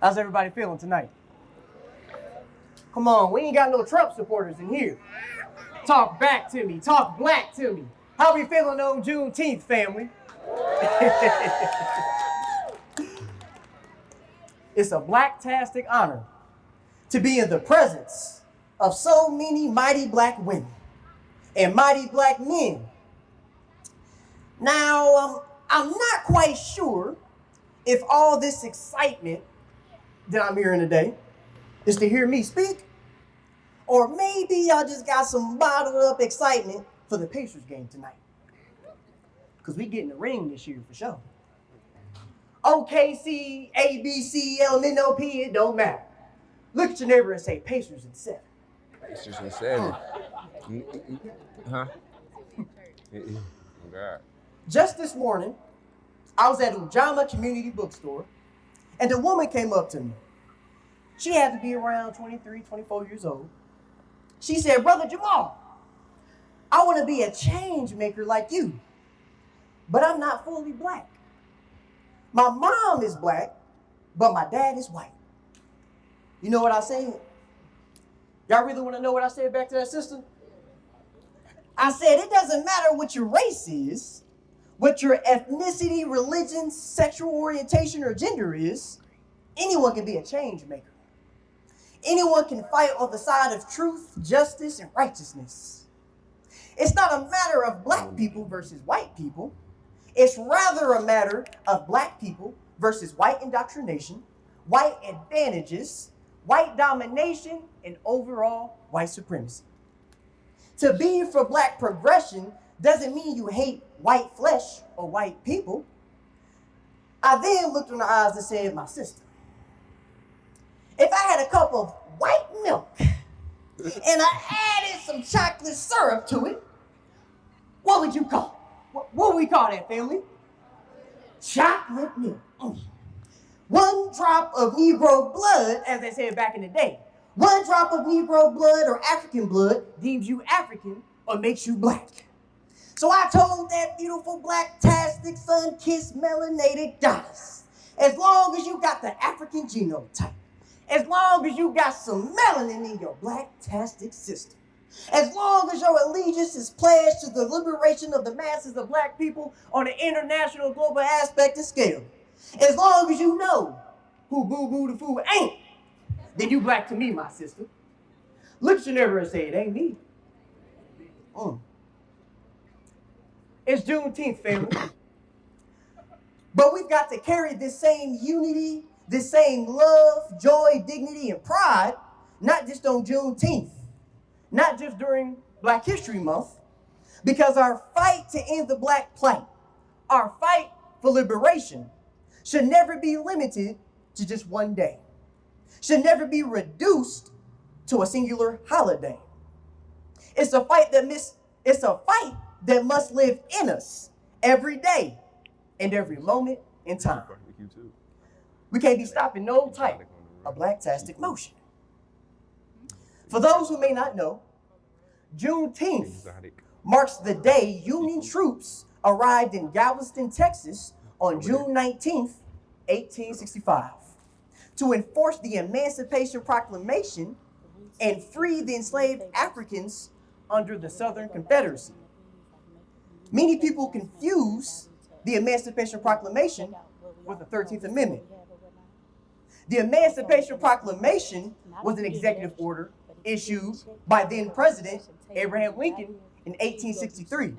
How's everybody feeling tonight? Come on, we ain't got no Trump supporters in here. Talk back to me. Talk black to me. How we feeling on Juneteenth, family? It's a black-tastic honor to be in the presence of so many mighty black women and mighty black men. Now, I'm not quite sure if all this excitement that I'm hearing today is to hear me speak, or maybe y'all just got some bottled up excitement for the Pacers game tonight. Because we getting the ring this year for sure. OKC, ABC, LMNOP, it don't matter. Look at your neighbor and say, Pacers in 7. Pacers in 7. Huh? God. Just this morning, I was at Ujama Community Bookstore, and a woman came up to me. She had to be around 23, 24 years old. She said, Brother Jamal, I want to be a change maker like you, but I'm not fully black. My mom is black, but my dad is white. You know what I said? Y'all really want to know what I said back to that sister? I said, it doesn't matter what your race is, what your ethnicity, religion, sexual orientation, or gender is, anyone can be a change maker. Anyone can fight on the side of truth, justice, and righteousness. It's not a matter of black people versus white people. It's rather a matter of black people versus white indoctrination, white advantages, white domination, and overall white supremacy. To be for black progression doesn't mean you hate white flesh or white people. I then looked in the eyes and said, my sister, if I had a cup of white milk and I added some chocolate syrup to it, what would you call it? What would we call that, family? Chocolate milk. One drop of Negro blood, as they said back in the day. One drop of Negro blood or African blood deems you African or makes you black. So I told that beautiful black-tastic, sun-kissed, melanated goddess, as long as you got the African genotype, as long as you got some melanin in your black-tastic system, as long as your allegiance is pledged to the liberation of the masses of black people on an international global aspect and scale, as long as you know who Boo Boo the Fool ain't, then you black to me, my sister. Look at your neighbor and say, it ain't me. It's Juneteenth, family. But we've got to carry this same unity, this same love, joy, dignity, and pride, not just on Juneteenth, not just during Black History Month, because our fight to end the black plight, our fight for liberation, should never be limited to just one day, should never be reduced to a singular holiday. It's a fight that must live in us every day and every moment in time. We can't be stopping no type of black-tastic motion. For those who may not know, Juneteenth marks the day Union troops arrived in Galveston, Texas on June 19th, 1865, to enforce the Emancipation Proclamation and free the enslaved Africans under the Southern Confederacy. Many people confuse the Emancipation Proclamation with the 13th Amendment. The Emancipation Proclamation was an executive order issued by then President Abraham Lincoln in 1863,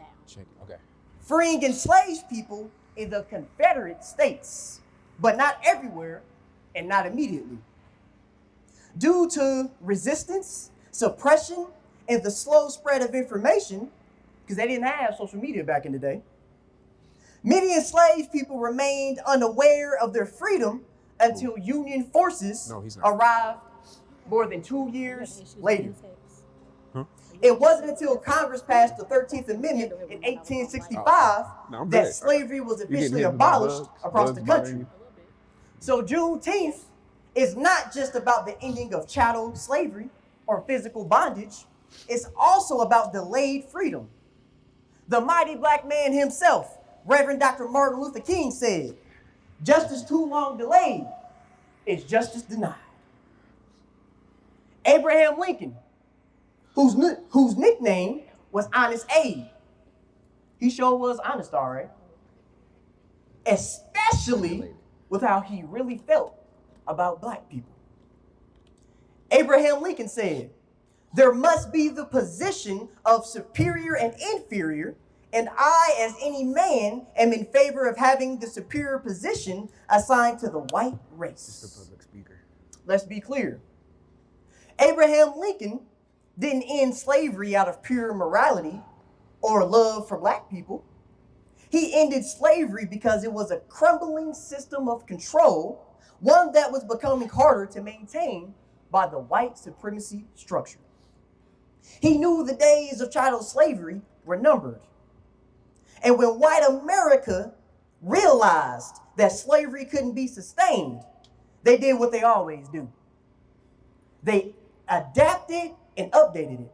freeing enslaved people in the Confederate States, but not everywhere and not immediately. Due to resistance, suppression, and the slow spread of information, because they didn't have social media back in the day, many enslaved people remained unaware of their freedom until Union forces arrived more than 2 years later. It wasn't until Congress passed the 13th Amendment in 1865 that slavery was officially abolished across the country. So Juneteenth is not just about the ending of chattel slavery or physical bondage. It's also about delayed freedom. The mighty black man himself, Reverend Dr. Martin Luther King, said, "Justice too long delayed is justice denied. Abraham Lincoln, whose nickname was Honest Abe. He sure was honest, all right. Especially with how he really felt about black people. Abraham Lincoln said, "There must be the position of superior and inferior, and I, as any man, am in favor of having the superior position assigned to the white race." Just a public speaker. Let's be clear. Abraham Lincoln didn't end slavery out of pure morality or love for black people. He ended slavery because it was a crumbling system of control, one that was becoming harder to maintain by the white supremacy structure. He knew the days of chattel slavery were numbered. And when white America realized that slavery couldn't be sustained, they did what they always do. They adapted and updated it,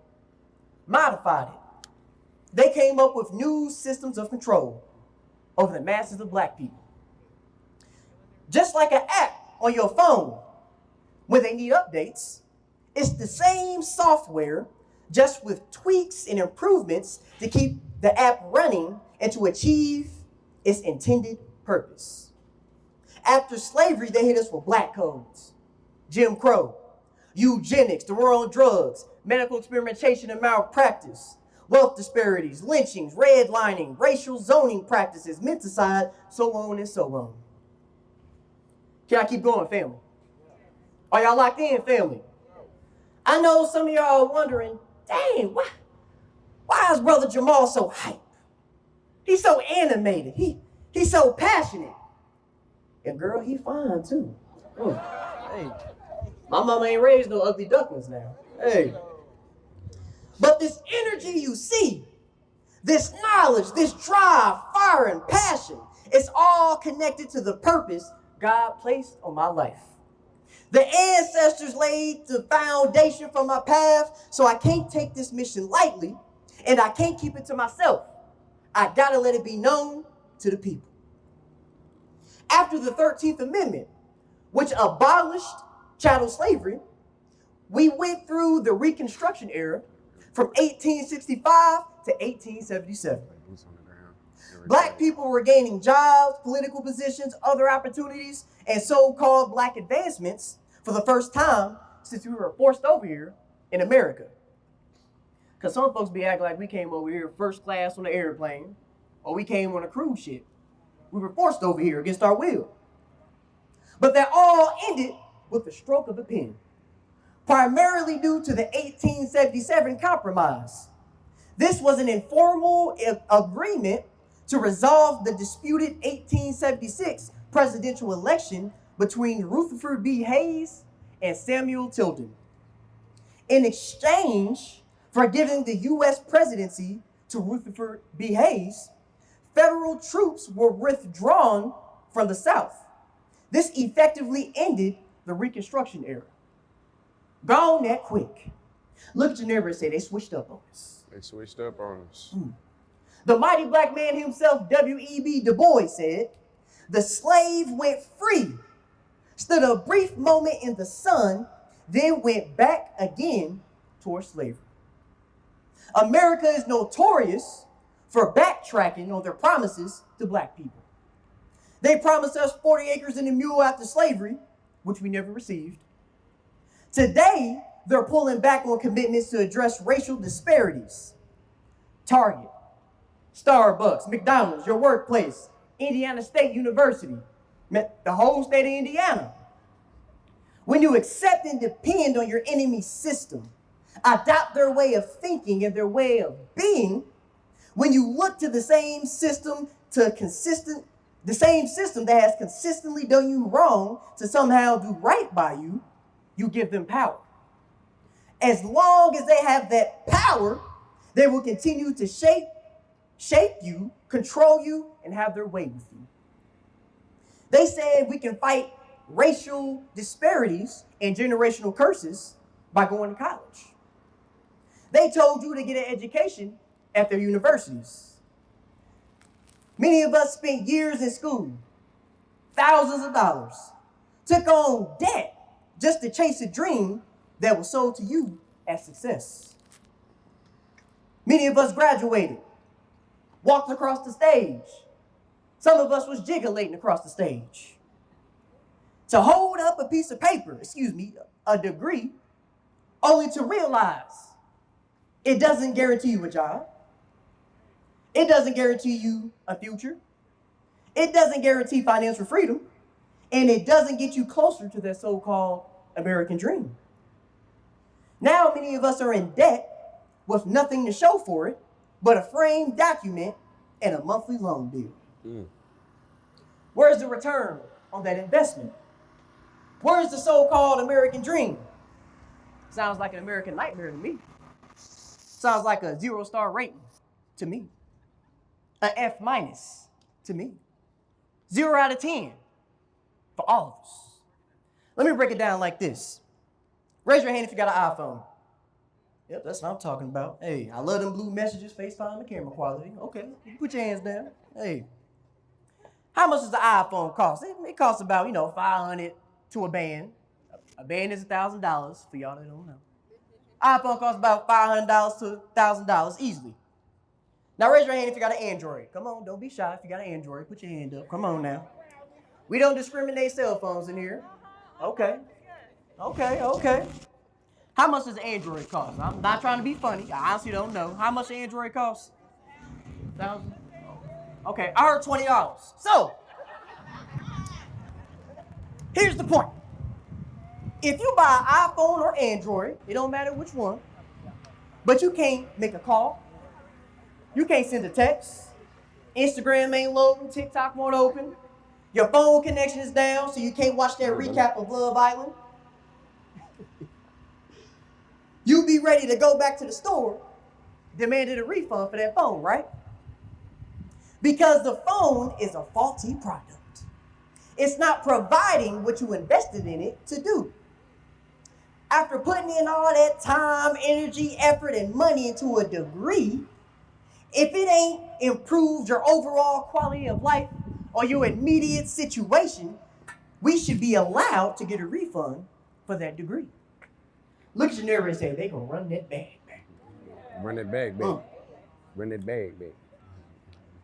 modified it. They came up with new systems of control over the masses of black people. Just like an app on your phone, when they need updates, it's the same software, just with tweaks and improvements to keep the app running and to achieve its intended purpose. After slavery, they hit us with black codes, Jim Crow, eugenics, the war on drugs, medical experimentation and malpractice, wealth disparities, lynchings, redlining, racial zoning practices, menticide, so on and so on. Can I keep going, family? Are y'all locked in, family? I know some of y'all are wondering, dang, why is Brother Jamal so hype? He's so animated. He's so passionate. And girl, he fine too. Hey, my mama ain't raised no ugly ducklings now. Hey. But this energy you see, this knowledge, this drive, fire, and passion, it's all connected to the purpose God placed on my life. The ancestors laid the foundation for my path, so I can't take this mission lightly, and I can't keep it to myself. I gotta let it be known to the people. After the 13th Amendment, which abolished chattel slavery, we went through the Reconstruction era from 1865 to 1877. Black people were gaining jobs, political positions, other opportunities, and so-called black advancements for the first time since we were forced over here in America. Because some folks be acting like we came over here first class on the airplane, or we came on a cruise ship. We were forced over here against our will. But that all ended with the stroke of a pen, primarily due to the 1877 Compromise. This was an informal agreement to resolve the disputed 1876 presidential election between Rutherford B. Hayes and Samuel Tilden. In exchange for giving the U.S. presidency to Rutherford B. Hayes, federal troops were withdrawn from the South. This effectively ended the Reconstruction era. Gone that quick. Look at your neighbor and say, they switched up on us. They switched up on us. The mighty black man himself, W.E.B. Du Bois, said, "The slave went free, stood a brief moment in the sun, then went back again towards slavery." America is notorious for backtracking on their promises to black people. They promised us 40 acres and a mule after slavery, which we never received. Today, they're pulling back on commitments to address racial disparities. Target, Starbucks, McDonald's, your workplace, Indiana State University, the whole state of Indiana. When you accept and depend on your enemy's system, adopt their way of thinking and their way of being, when you look to the same system that has consistently done you wrong to somehow do right by you, you give them power. As long as they have that power, they will continue to shape you, control you, and have their way with you. They said we can fight racial disparities and generational curses by going to college. They told you to get an education at their universities. Many of us spent years in school, thousands of dollars, took on debt just to chase a dream that was sold to you as success. Many of us graduated, walked across the stage. Some of us was jiggling across the stage. To hold up a piece of paper, a degree, only to realize it doesn't guarantee you a job. It doesn't guarantee you a future. It doesn't guarantee financial freedom. And it doesn't get you closer to that so-called American dream. Now many of us are in debt with nothing to show for it but a framed document and a monthly loan bill. Where's the return on that investment? Where's the so-called American dream? Sounds like an American nightmare to me. Sounds like a 0-star rating to me. An F- to me. 0 out of 10 for all of us. Let me break it down like this. Raise your hand if you got an iPhone. Yep, that's what I'm talking about. Hey, I love them blue messages, FaceTime, and camera quality. Okay, put your hands down. Hey, how much does the iPhone cost? It costs about, $500 to a band. A band is $1,000 for y'all that don't know. iPhone costs about $500 to $1,000 easily. Now raise your hand if you got an Android. Come on, don't be shy. If you got an Android, put your hand up. Come on now. We don't discriminate cell phones in here. Okay. How much does an Android cost? I'm not trying to be funny. I honestly don't know. How much an Android costs? $1,000? Okay, I heard $20. So, here's the point. If you buy an iPhone or Android, it don't matter which one, but you can't make a call, you can't send a text, Instagram ain't loading, TikTok won't open, your phone connection is down, so you can't watch that recap of Love Island. You be ready to go back to the store, demanded a refund for that phone, right? Because the phone is a faulty product. It's not providing what you invested in it to do. After putting in all that time, energy, effort, and money into a degree, if it ain't improved your overall quality of life or your immediate situation, we should be allowed to get a refund for that degree. Look at your neighbor and say, they gonna run that bag back. Run it back, baby. Run that bag back.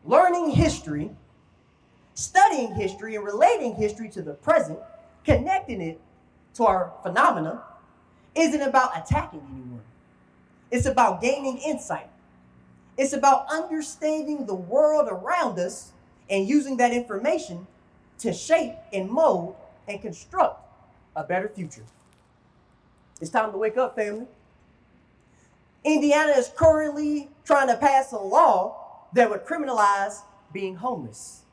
Learning history, studying history, and relating history to the present, connecting it to our phenomena, isn't about attacking anyone. It's about gaining insight. It's about understanding the world around us and using that information to shape and mold and construct a better future. It's time to wake up, family. Indiana is currently trying to pass a law that would criminalize being homeless,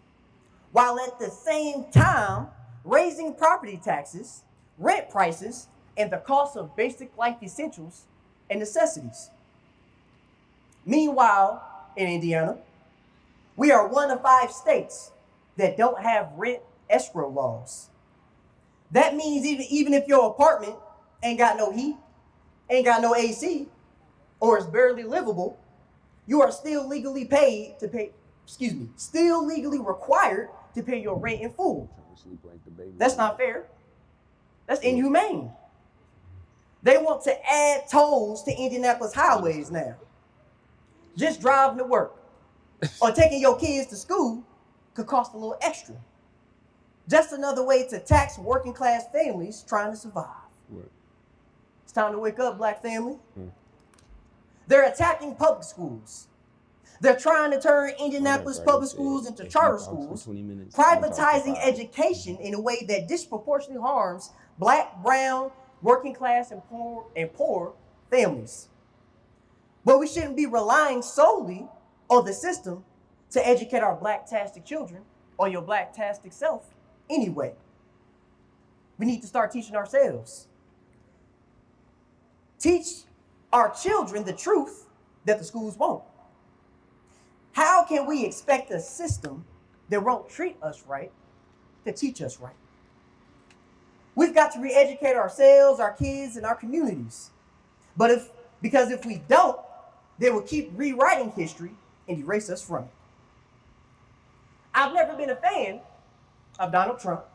while at the same time raising property taxes, rent prices, and the cost of basic life essentials and necessities. Meanwhile, in Indiana, we are one of 5 states that don't have rent escrow laws. That means even if your apartment ain't got no heat, ain't got no AC, or is barely livable, you are still legally still legally required to pay your rent in full. That's not fair. That's inhumane. They want to add tolls to Indianapolis highways now. Just driving to work or taking your kids to school could cost a little extra. Just another way to tax working class families trying to survive. Right. It's time to wake up, black family. They're attacking public schools. They're trying to turn Indianapolis public schools into charter schools, privatizing education in a way that disproportionately harms black, brown, working class, and poor families. But we shouldn't be relying solely on the system to educate our black-tastic children or your black-tastic self anyway. We need to start teaching ourselves. Teach our children the truth that the schools won't. How can we expect a system that won't treat us right to teach us right? We've got to re-educate ourselves, our kids, and our communities. Because if we don't, they will keep rewriting history and erase us from it. I've never been a fan of Donald Trump.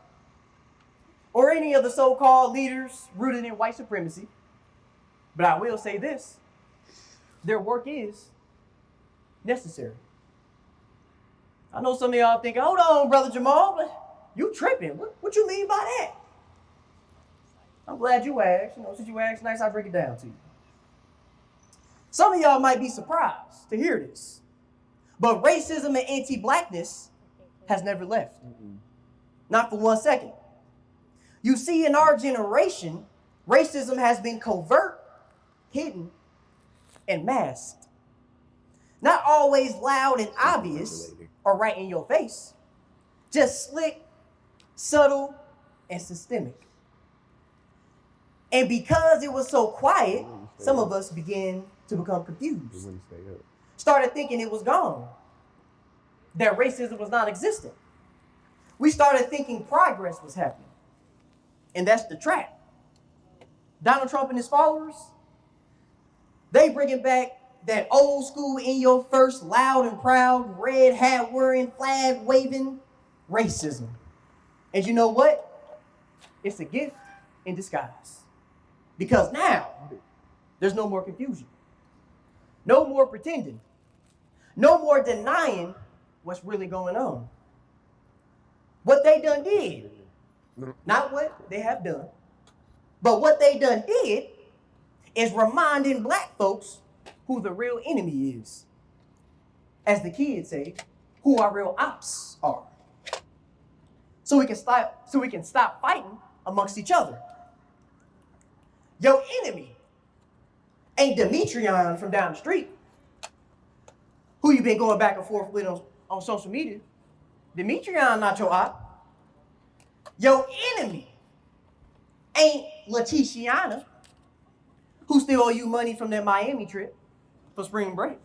or any of the so-called leaders rooted in white supremacy. But I will say this, their work is necessary. I know some of y'all thinking, hold on, Brother Jamal, but you tripping. What you mean by that? I'm glad you asked. Since you asked, nice, I'll break it down to you. Some of y'all might be surprised to hear this, but racism and anti-blackness has never left. Not for 1 second. You see, in our generation, racism has been covert, hidden, and masked. Not always loud and obvious or right in your face, just slick, subtle, and systemic. And because it was so quiet, some of us began to become confused. Started thinking it was gone, that racism was non-existent. We started thinking progress was happening. And that's the trap. Donald Trump and his followers, they bringing back that old school in your first loud and proud red hat wearing flag waving racism. And you know what? It's a gift in disguise. Because now there's no more confusion. No more pretending. No more denying what's really going on. What they done did, not what they have done, but what they done did is reminding black folks who the real enemy is. As the kids say, who our real ops are. So we can stop fighting amongst each other. Your enemy ain't Demetrion from down the street, who you been going back and forth with on social media. Demetrion not your op. Your enemy ain't Letitiana, who still owe you money from that Miami trip for spring break.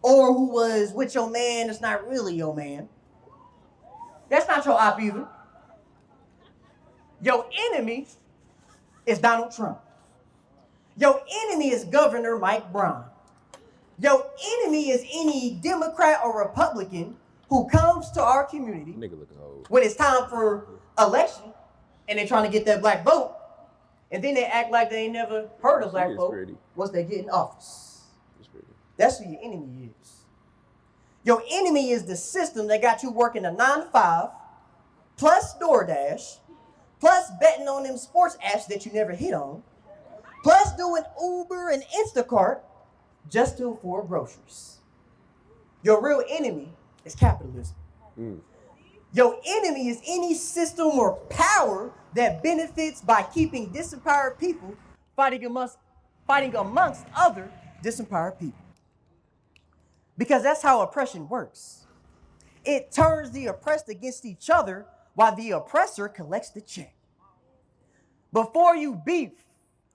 Or who was with your man that's not really your man. That's not your op either. Your enemy is Donald Trump. Your enemy is Governor Mike Brown. Your enemy is any Democrat or Republican who comes to our community when it's time for election and they're trying to get that black vote, and then they act like they ain't never heard of black vote once they get in office. That's who your enemy is. Your enemy is the system that got you working a 9-to-5, plus DoorDash, plus betting on them sports apps that you never hit on, plus doing Uber and Instacart just to afford groceries. Your real enemy is capitalism. Your enemy is any system or power that benefits by keeping disempowered people fighting amongst other disempowered people. Because that's how oppression works. It turns the oppressed against each other while the oppressor collects the check. Before you beef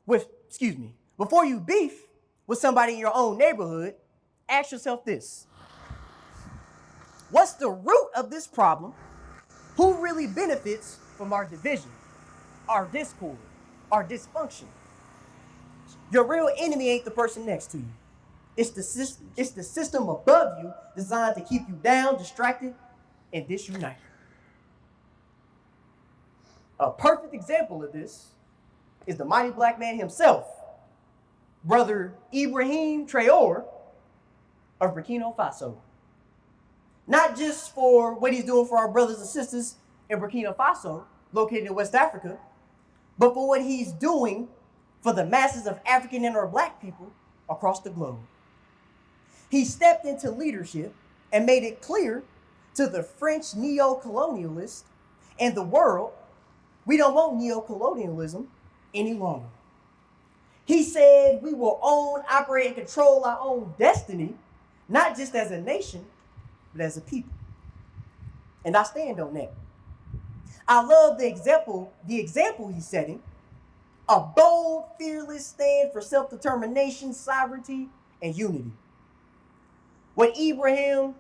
with somebody in your own neighborhood, ask yourself this. What's the root of this problem? Who really benefits from our division, our discord, our dysfunction? Your real enemy ain't the person next to you. It's the system above you designed to keep you down, distracted, and disunited. A perfect example of this is the mighty black man himself, Brother Ibrahim Traore of Burkina Faso. Not just for what he's doing for our brothers and sisters in Burkina Faso, located in West Africa, but for what he's doing for the masses of African and or black people across the globe. He stepped into leadership and made it clear to the French neo-colonialists and the world, we don't want neo-colonialism any longer. He said we will own, operate, and control our own destiny, not just as a nation, but as a people. And I stand on that. I love the example he's setting, a bold, fearless stand for self-determination, sovereignty, and unity. What Ibrahim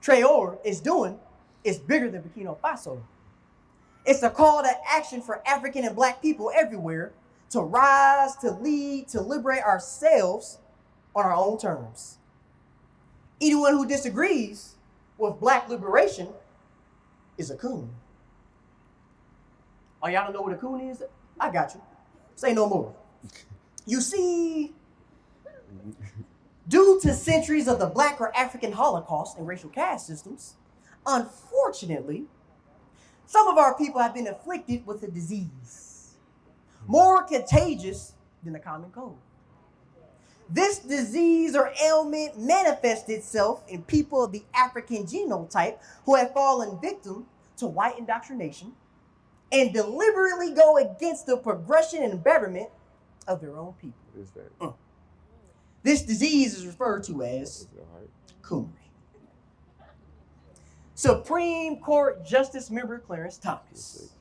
Traore is doing is bigger than Burkina Faso. It's a call to action for African and black people everywhere to rise, to lead, to liberate ourselves on our own terms. Anyone who disagrees with black liberation is a coon. Oh, y'all don't know what a coon is? I got you. Say no more. You see, due to centuries of the Black or African Holocaust and racial caste systems, unfortunately, some of our people have been afflicted with a disease more contagious than the common cold. This disease or ailment manifests itself in people of the African genotype who have fallen victim to white indoctrination and deliberately go against the progression and betterment of their own people. What is that? This disease is referred to as coonery. Supreme Court Justice Member Clarence Thomas.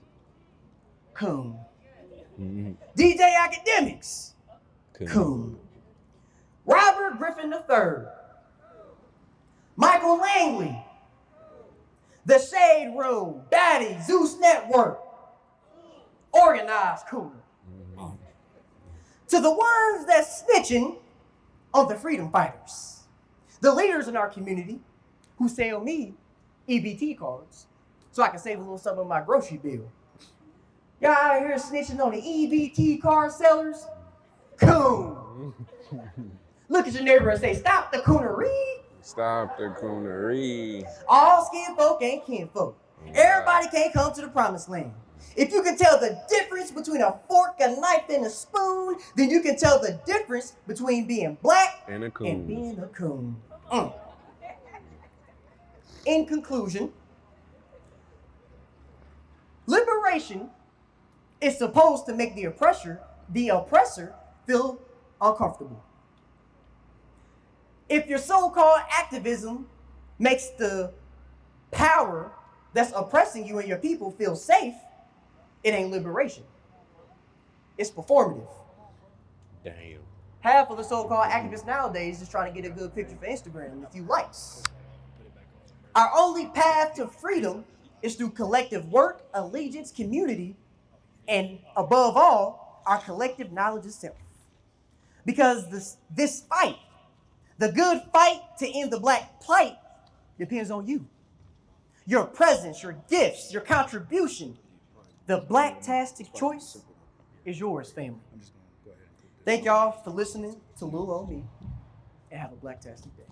Coon. DJ Academics. Coon. Robert Griffin III. Michael Langley. The Shade Room. Daddy. Zeus Network. Organized cooner. To the ones that's snitching on the freedom fighters. The leaders in our community who sell me EBT cards so I can save a little something on my grocery bill. Y'all out here snitching on the EBT card sellers? Coon. Look at your neighbor and say, stop the coonery. Stop the coonery. All skin folk ain't kin folk. Everybody can't come to the promised land. If you can tell the difference between a fork, a knife, and a spoon, then you can tell the difference between being black and being a coon. In conclusion, liberation is supposed to make the oppressor feel uncomfortable. If your so-called activism makes the power that's oppressing you and your people feel safe, it ain't liberation. It's performative. Damn. Half of the so-called activists nowadays is trying to get a good picture for Instagram and a few likes. Our only path to freedom is through collective work, allegiance, community, and above all, our collective knowledge of self. Because this fight, the good fight to end the black plight, depends on you. Your presence, your gifts, your contribution. The black-tastic choice is yours, family. Thank y'all for listening to Lil' Ol' Me, and have a black-tastic day.